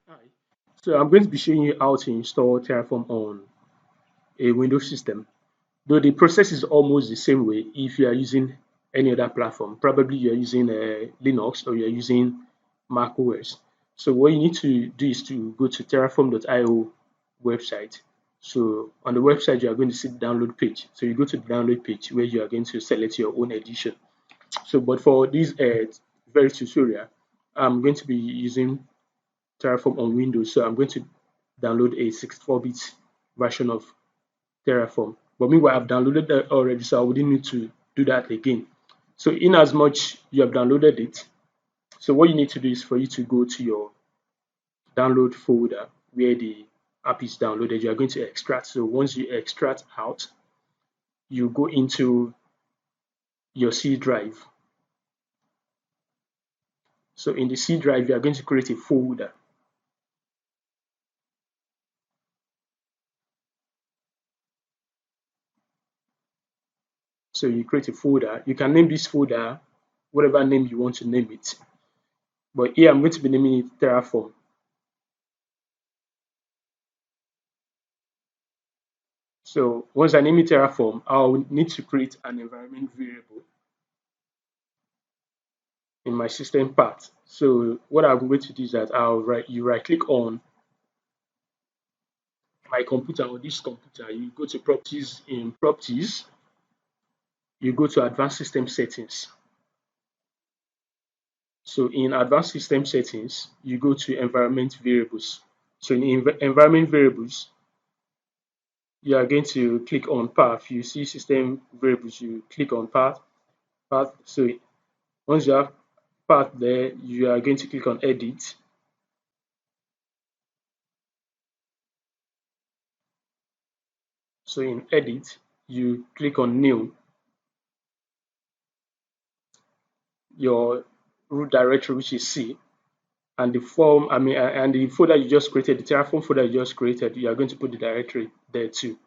Hi. So I'm going to be showing you how to install Terraform on a Windows system. Though the process is almost the same way if you are using any other platform. Probably you're using Linux or you're using Mac OS. So what you need to do is to go to terraform.io website. So on the website, you are going to see the download page. So you go to the download page where you are going to select your own edition. So but for this very tutorial, I'm going to be using Terraform on Windows. So I'm going to download a 64-bit version of Terraform. But meanwhile, I've downloaded that already, so I wouldn't need to do that again. So in as much you have downloaded it, so what you need to do is for you to go to your download folder where the app is downloaded. You are going to extract. So once you extract out, you go into your C drive. So in the C drive, you are going to create a folder. So you create a folder. You can name this folder whatever name you want to name it. But here I'm going to be naming it Terraform. So once I name it Terraform, I'll need to create an environment variable in my system path. So what I'm going to do is that you right click on my computer or this computer, you go to properties. In properties, you go to advanced system settings. So in advanced system settings, you go to environment variables. So in environment variables, you are going to click on path. You see system variables, you click on path. So once you have path there, you are going to click on edit. So in edit, you click on new, your root directory, which is C, and the form, and the folder you just created, the Terraform folder you just created, you are going to put the directory there too.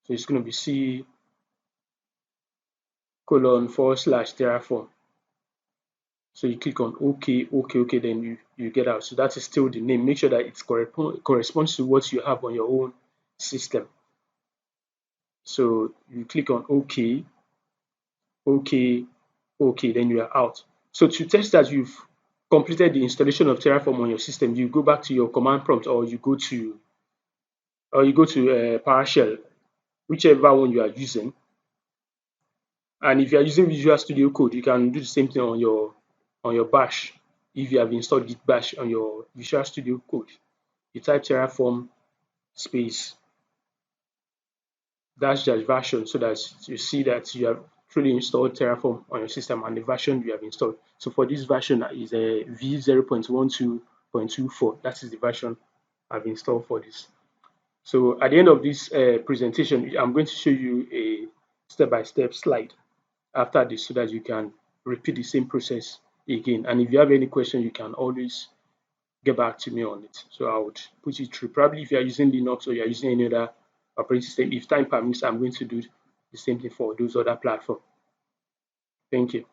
So it's going to be C :/Terraform. So you click on OK, then you get out. So that is still the name. Make sure that it corresponds to what you have on your own system. So you click on OK, OK, then you are out. So to test that you've completed the installation of Terraform on your system, you go back to your command prompt or you go to PowerShell, whichever one you are using. And if you are using Visual Studio Code, you can do the same thing on your Bash. If you have installed Git Bash on your Visual Studio Code, you type Terraform space dash dash version so that you see that you have truly installed Terraform on your system and the version you have installed. So for this version is a v0.12.24. That is the version I've installed for this. So at the end of this presentation, I'm going to show you a step-by-step slide after this so that you can repeat the same process again. And if you have any question, you can always get back to me on it. So I would put it through. Probably if you are using Linux or you are using any other operating system, if time permits, I'm going to do the same thing for those other platforms. Thank you.